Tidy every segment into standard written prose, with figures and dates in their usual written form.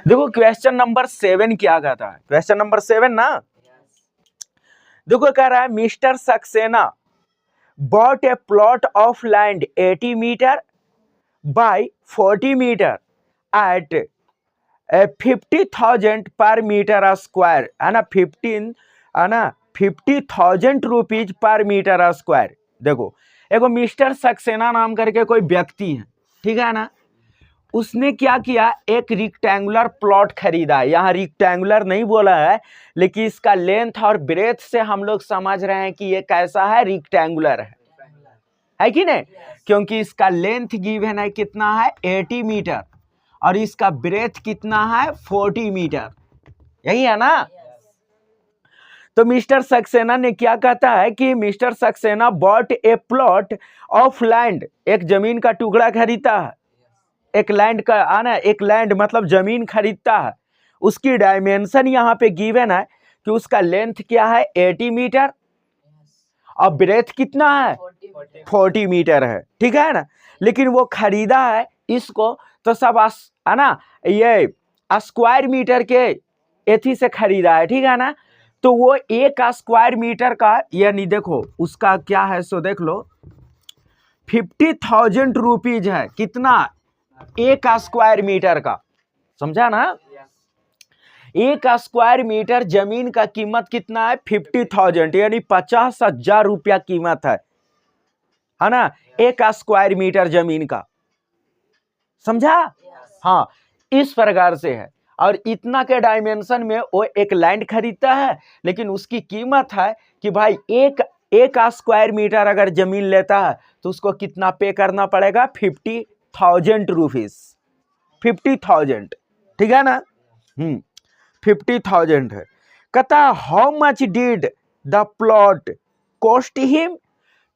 देखो question number 7 क्या कहता है, क्वेश्चन नंबर 7 ना, देखो कह रहा है Mister Saxena bought a plot of land 80 metre by 40 metre at 50,000 per metre square, है ना, 15, है ना, 50,000 रुपीज पर मीटर स्क्वायर। देखो एगो मिस्टर सक्सेना नाम करके कोई व्यक्ति है, ठीक है ना, उसने क्या किया, एक रिक्टेंगुलर प्लॉट खरीदा। यहाँ रिक्टेंगुलर नहीं बोला है, लेकिन इसका लेंथ और ब्रेथ से हम लोग समझ रहे हैं कि ये कैसा है, रिक्टेंगुलर है कि नहीं, क्योंकि इसका लेंथ गिवन है कितना है 80 मीटर और इसका ब्रेथ कितना है 40 मीटर, यही है ना। तो मिस्टर सक्सेना ने क्या कहता है कि mister Saxena bought a plot of land, एक जमीन का टुकड़ा खरीदता है, एक लैंड का आना, एक लैंड मतलब जमीन खरीदता है। उसकी डायमेंशन यहाँ पे गिवन है कि उसका लेंथ क्या है 80 मीटर और ब्रेथ कितना है 40 मीटर है, ठीक है ना। लेकिन वो खरीदा है इसको तो सब है ना, ये स्क्वायर मीटर के एथी से खरीदा है, ठीक है ना। तो वो एक स्क्वायर मीटर का, यानी देखो उसका क्या है, सो देख लो 50,000 रुपीज है, कितना, एक स्क्वायर मीटर का, समझा ना। एक स्क्वायर मीटर जमीन का कीमत कितना है 50,000, यानी 50,000 रुपया कीमत है ना, एक स्क्वायर मीटर जमीन का, समझा। हाँ, इस प्रकार से है। और इतना के डायमेंशन में वो एक लैंड खरीदता है, लेकिन उसकी कीमत है कि भाई एक स्क्वायर मीटर अगर जमीन लेता है तो उसको कितना पे करना पड़ेगा, 50,000 रुपीज, 50,000, ठीक है ना। 50,000 है। कहता how much did the plot cost him,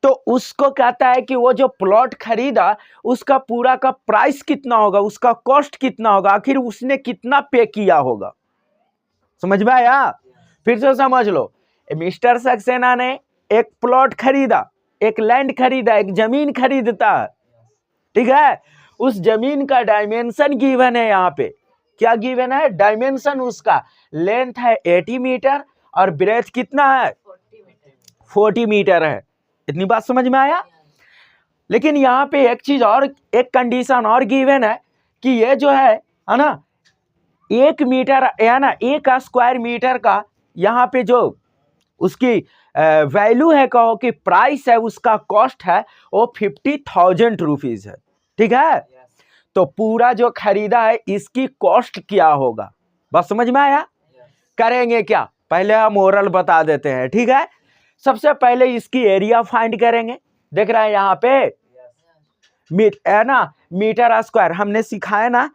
तो उसको कहता है कि वो जो प्लॉट खरीदा उसका पूरा का प्राइस कितना होगा, उसका कॉस्ट कितना होगा, आखिर उसने कितना पे किया होगा, समझ में आया। फिर से समझ लो, मिस्टर सक्सेना ने एक प्लॉट खरीदा, एक लैंड खरीदा, एक जमीन खरीदता है, ठीक है। उस जमीन का डायमेंशन गिवन है, यहाँ पे क्या गिवन है, डायमेंशन, उसका लेंथ है 80 मीटर और ब्रेथ कितना है 40 मीटर है। इतनी बात समझ में आया। लेकिन यहाँ पे एक चीज और, एक कंडीशन और गिवन है कि ये जो है ना, 1 मीटर है ना, एक स्क्वायर मीटर का यहाँ पे जो उसकी वैल्यू है, कहो कि प्राइस है, उसका कॉस्ट है वो 50,000 रुपीज है, ठीक है। तो पूरा जो खरीदा है इसकी कॉस्ट क्या होगा, बस समझ में आया। करेंगे क्या, पहले हम ओरल बता देते हैं, ठीक है। सबसे पहले इसकी एरिया फाइंड करेंगे, देख रहे हैं यहाँ पे है ना, मीटर स्क्वायर, हमने सिखाया ना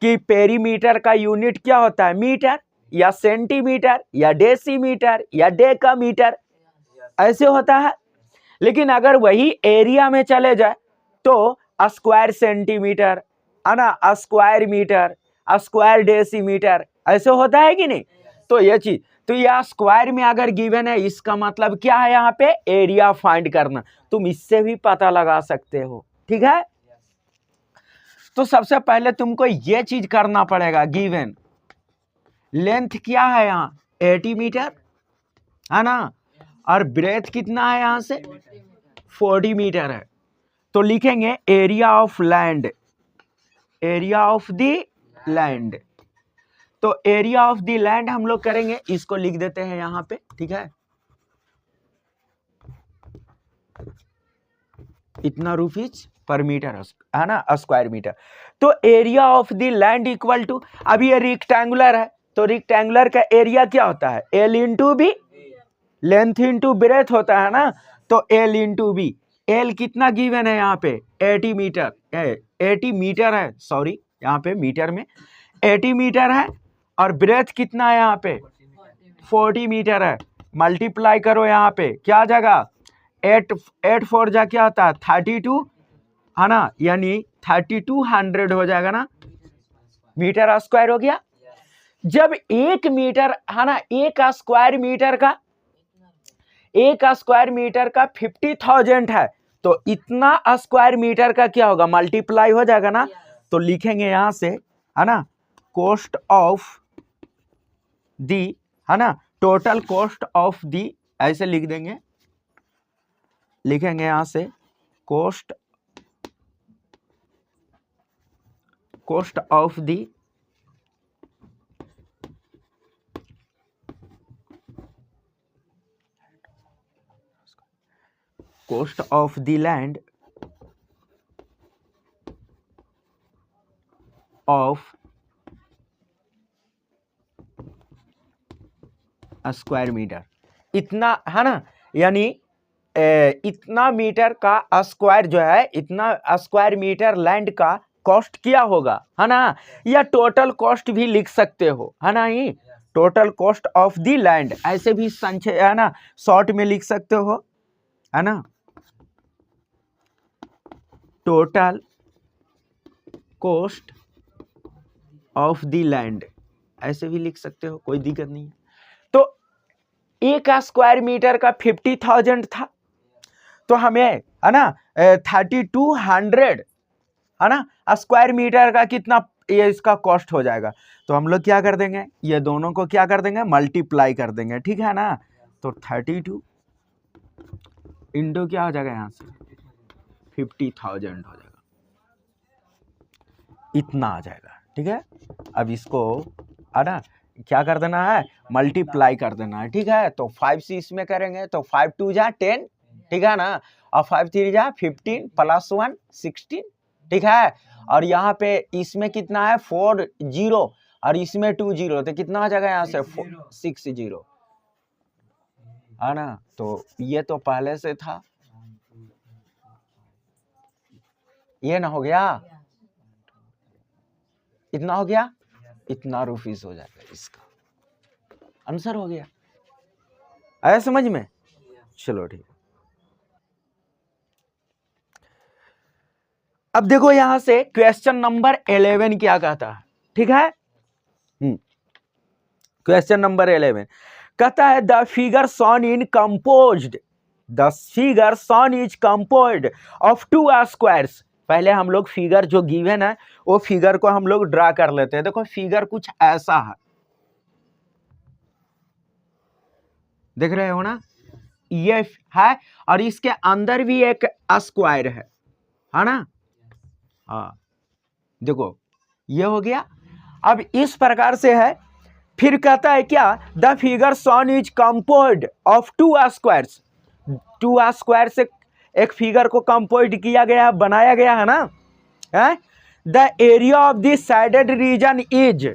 कि पेरीमीटर का यूनिट क्या होता है, मीटर या सेंटीमीटर या डेसीमीटर या डेकामीटर, ऐसे होता है। लेकिन अगर वही एरिया में चले जाए तो स्क्वायर सेंटीमीटर, है ना, स्क्वायर मीटर, स्क्वायर डेसीमीटर, ऐसे होता है कि नहीं। तो ये चीज, तो यह स्क्वायर में अगर गिवन है, इसका मतलब क्या है, यहाँ पे एरिया फाइंड करना, तुम इससे भी पता लगा सकते हो, ठीक है। तो सबसे पहले तुमको ये चीज करना पड़ेगा, गिवन लेंथ क्या है यहाँ 80 मीटर, है ना, और ब्रेथ कितना है यहाँ से 40 मीटर है। तो लिखेंगे area of land, area of the land. तो एरिया ऑफ द लैंड हम लोग करेंगे, इसको लिख देते हैं यहाँ पे, ठीक है, इतना रुपीज पर मीटर, है ना, स्क्वायर मीटर। तो area of the land equal to, अभी ये रेक्टेंगुलर है तो रेक्टेंगुलर का एरिया क्या होता है, L into B, length into breadth होता है ना, तो एल इंटू बी। एल कितना गिवन है यहाँ पे 80 मीटर, 80 मीटर है, सॉरी यहाँ पे मीटर में 80 मीटर है, और ब्रेथ कितना है यहाँ पे 40 मीटर है। मल्टीप्लाई करो यहाँ पे, क्या जगह 8 4 जा क्या होता है 32, है ना, यानी 3200 हो जाएगा ना, मीटर स्क्वायर हो गया। जब 1 मीटर, है ना, एक स्क्वायर मीटर का, एक स्क्वायर मीटर का 50,000 है, तो इतना स्क्वायर मीटर का क्या होगा, मल्टीप्लाई हो जाएगा ना। तो लिखेंगे यहां से, है ना, कॉस्ट ऑफ दी, है ना, टोटल कॉस्ट ऑफ दी, ऐसे लिख देंगे, लिखेंगे यहां से cost of the cost of the land of a square meter, इतना, है ना, यानी इतना मीटर का स्क्वायर जो है, इतना स्क्वायर मीटर लैंड का कॉस्ट क्या होगा, है ना, या टोटल कॉस्ट भी लिख सकते हो, है ना, ही total cost of the land, ऐसे भी संक्षेप, है ना, शॉर्ट में लिख सकते हो, है ना, total cost of the land, ऐसे भी लिख सकते हो, कोई दिक्कत नहीं है। तो एक स्क्वायर मीटर का 50,000 था, तो हमें, है ना, 3200, है ना, स्क्वायर मीटर का कितना ये इसका कॉस्ट हो जाएगा, तो हम लोग क्या कर देंगे, ये दोनों को क्या कर देंगे, मल्टीप्लाई कर देंगे, ठीक है ना, तो 32 इंटू क्या हो जाएगा, यहाँ से 50,000 हो जाएगा, इतना आ जाएगा, ठीक है। अब इसको, है ना, क्या कर देना है, मल्टीप्लाई कर देना है, ठीक है। तो 5 से इसमें करेंगे तो 5 2 जा 10, ठीक है ना, और 5 3 जा 15 प्लस 1 16, ठीक है। और यहाँ पे इसमें कितना है 4 0 और इसमें 2 0, तो कितना आ जाएगा यहाँ से 6 0, है ना। तो ये तो पहले से था, ये ना हो गया, इतना हो गया, इतना रुपीस हो जाएगा, इसका आंसर हो गया, आया समझ में, चलो ठीक। अब देखो यहां से क्वेश्चन नंबर 11 क्या कहता है, ठीक है। क्वेश्चन नंबर 11 कहता है the figure shown in composed, the figure shown is composed of 2 squares. पहले हम लोग फिगर जो गिवन है वो फिगर को हम लोग ड्रा कर लेते हैं। देखो फिगर कुछ ऐसा है, देख रहे हो ना, ये है और इसके अंदर भी एक स्क्वायर है ना, हाँ देखो ये हो गया। अब इस प्रकार से है, फिर कहता है क्या, the figure shown is composed of 2 squares, 2 square से एक फिगर को कंपोज्ड किया गया, बनाया गया है ना, है। The area of the shaded region is,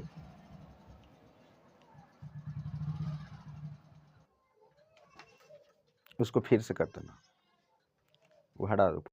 उसको फिर से कर देना, वो हटा दो।